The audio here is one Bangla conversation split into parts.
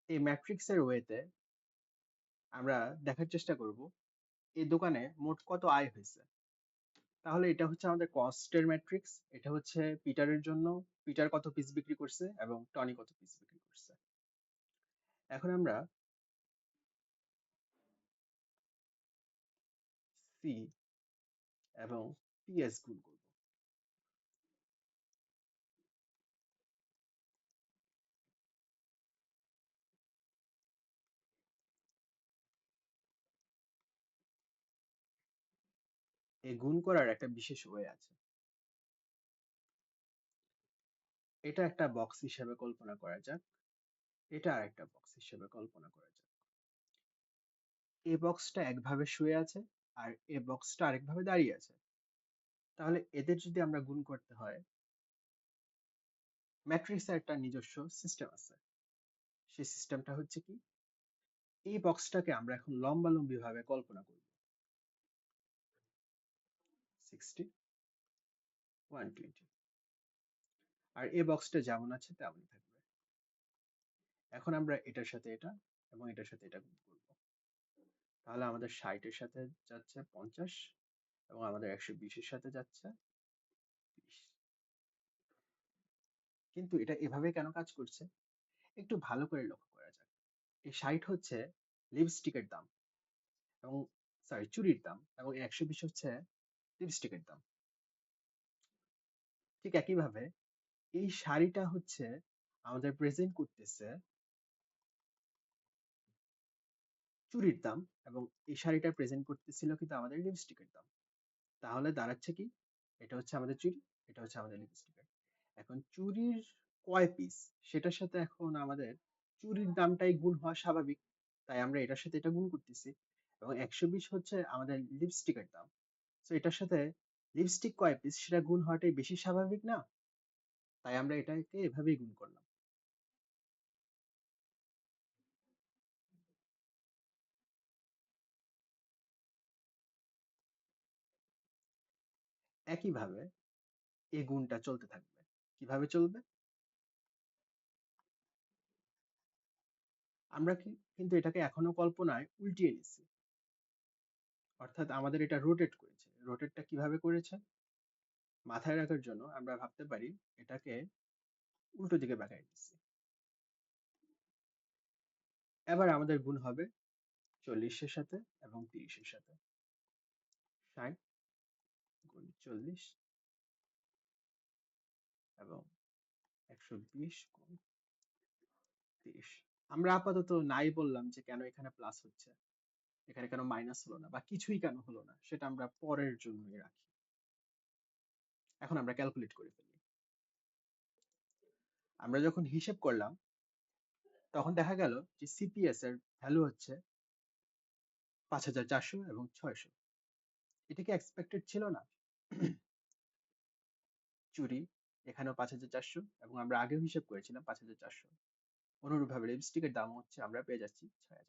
এই ম্যাট্রিক্সের ওয়েতে আমরা দেখার চেষ্টা করব এই দোকানে মোট কত আয় হয়েছে। তাহলে এটা হচ্ছে আমাদের কস্টের ম্যাট্রিক্স, এটা হচ্ছে পিটারের জন্য, পিটার কত পিস বিক্রি করছে এবং টনি কত পিস বিক্রি করছে। এখন আমরা সি এবং পিএস গুণ করব। এই গুণ করার একটা বিশেষ ওয়ে আছে। এটা একটা বক্স হিসেবে কল্পনা করা যাক, এটা আর একটা বক্স হিসেবে কল্পনা করা যাক। এই বক্সটা একভাবে শুয়ে আছে আর এই বক্সটা আরেকভাবে দাঁড়িয়ে আছে। তাহলে এদের যদি আমরা গুণ করতে হয়, ম্যাট্রিক্সের একটা নিজস্ব সিস্টেম আছে। সেই সিস্টেমটা হচ্ছে কি, এই বক্সটাকে আমরা এখন লম্বালম্বি ভাবে কল্পনা করব। 60, 120, আর এই বক্সটা যেমন আছে তেমনই থাকবে। এখন আমরা এটার সাথে এটা এবং এটার সাথে এটা গুণ করব। তাহলে আমাদের 60-এর সাথে যাচ্ছে 50 এবং আমাদের 120-এর সাথে যাচ্ছে 30। কিন্তু এটা এভাবে কেন কাজ করছে একটু ভালো করে লক্ষ্য করা যাক। এই 60 হচ্ছে লিপস্টিকের দাম এবং চুড়ির দাম, এবং 120 হচ্ছে লিপস্টিকের দাম। ঠিক একইভাবে এই শাড়িটা হচ্ছে আমাদের প্রেজেন্ট করতেছে চুড়ির দাম, এবং এই শাড়িটা প্রেজেন্ট করতেছিল কিন্তু আমাদের লিপস্টিকের দাম। তাহলে দাঁড়াচ্ছে কি, এটা হচ্ছে আমাদের চুড়ি, এটা হচ্ছে আমাদের লিপস্টিকের। এখন চুড়ির কয় পিস সেটার সাথে এখন আমাদের চুড়ির দামটাই গুণ হওয়া স্বাভাবিক, তাই আমরা এটার সাথে এটা গুণ করতেছি। এবং 120 হচ্ছে আমাদের লিপস্টিকের দাম, তো এটার সাথে লিপস্টিক কয় পিস সেটা গুণ হওয়াটাই বেশি স্বাভাবিক না, তাই আমরা এটাকে এভাবেই গুণ করলাম। একইভাবে এই গুণটা চলতে থাকবে। কিভাবে চলবে, আমরা কিন্তু এটাকে এখনো কল্পনায় উল্টিয়ে নিচ্ছি, অর্থাৎ আমাদের এটা রোটেট করেছে। রোটেটটা কিভাবে করেছে মাথায় রাখার জন্য আমরা ভাবতে পারি এটাকে উল্টো দিকে বাঁকাই দিচ্ছি। এবার আমাদের গুণ হবে 40-এর সাথে এবং 30-এর সাথে। 60 গুণ 40 এবং 120 গুণ 30। আমরা আপাতত নাই বললাম যে কেন এখানে প্লাস হচ্ছে, এখানে কেন মাইনাস হলো না, বা কিছুই কেন হলো না, সেটা আমরা পরের জন্যই রাখি। এখন আমরা ক্যালকুলেট করে ফেলি। আমরা যখন হিসেব করলাম তখন দেখা গেল যে সিপিএস এর ভ্যালু হচ্ছে 5400 এবং 600। এটা কি এক্সপেক্টেড ছিল না? চুরি এখানেও 5400 এবং আমরা আগেও হিসেব করেছিলাম 5400। অনুরূপভাবে লিপস্টিকের দাম হচ্ছে আমরা পেয়ে যাচ্ছি 6000।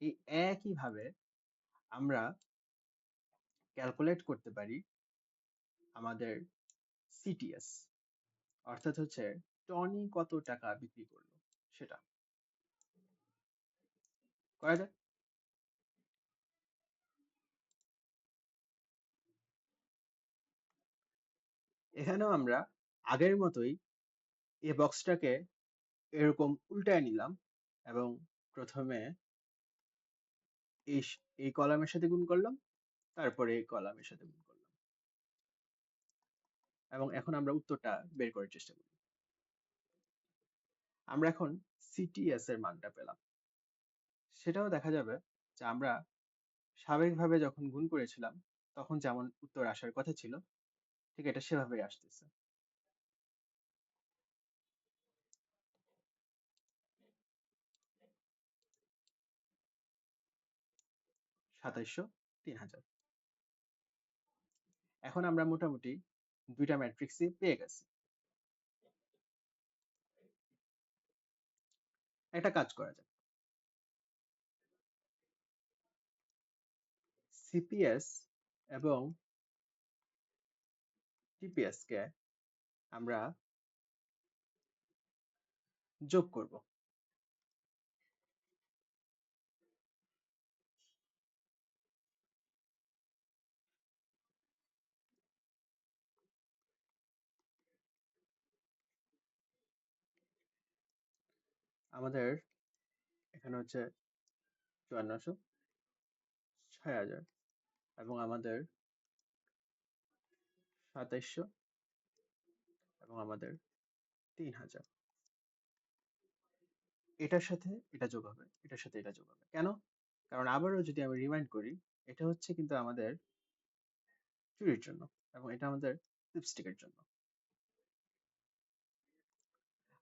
এই একইভাবে আমরা ক্যালকুলেট করতে পারি আমাদের সিটিএস, অর্থাৎ হচ্ছে টনি কত টাকা বিক্রি করলো সেটা। করা যায়। এখানেও আমরা আগের মতোই এই বক্সটাকে এরকম উল্টায় নিলাম এবং প্রথমে এই এই কলামের সাথে গুণ করলাম, তারপরে এই কলামের সাথে গুণ করলাম, এবং এখন আমরা উত্তরটা বের করার চেষ্টা করি। আমরা এখন সিটিএস এর মানটা পেলাম। সেটাও দেখা যাবে যে আমরা স্বাভাবিকভাবে যখন গুণ করেছিলাম তখন যেমন উত্তর আসার কথা ছিল ঠিক এটা সেভাবেই আসতেছে। 2700, 3000। এখন আমরা মোটামুটি দুইটা ম্যাট্রিক্সই পেয়ে গেছি। একটা কাজ করা যাক, সিপিএস এবং টিপিএস কে আমরা যোগ করব। আমাদের এখানে হচ্ছে 5400, 6000, এবং আমাদের 2700, এবং আমাদের 3000। এটার সাথে এটা যোগ হবে, এটার সাথে এটা যোগ হবে। কেন? কারণ আবারও যদি আমি রিমাইন্ড করি, এটা হচ্ছে কিন্তু আমাদের চুরির জন্য, এবং এটা আমাদের লিপস্টিকের জন্য।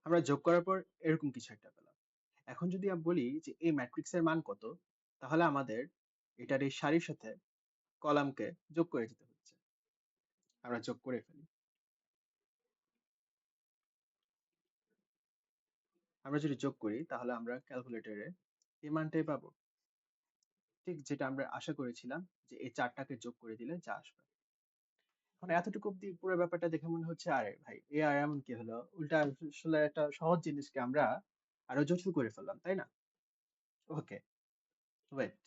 আমরা যোগ করার পর এরকম কিছু একটা পেলাম। এখন যদি আমি বলি যে এই ম্যাট্রিক্সের মান কত, তাহলে আমাদের এটার এই সারির সাথে কলামকে যোগ করে দিতে হচ্ছে। আমরা যোগ করে ফেলি। আমরা যদি যোগ করি তাহলে আমরা ক্যালকুলেটরে এই মানটাই পাবো, ঠিক যেটা আমরা আশা করেছিলাম যে এই চারটাকে যোগ করে দিলে যা আসবে। মানে এতটুকু অব্দি পুরো ব্যাপারটা দেখে মনে হচ্ছে আরে ভাই এ আর এমন কি হলো, উল্টা আসলে একটা সহজ জিনিসকে আমরা আরো জটিল করে ফেললাম, তাই না? ওকে, ওয়েট।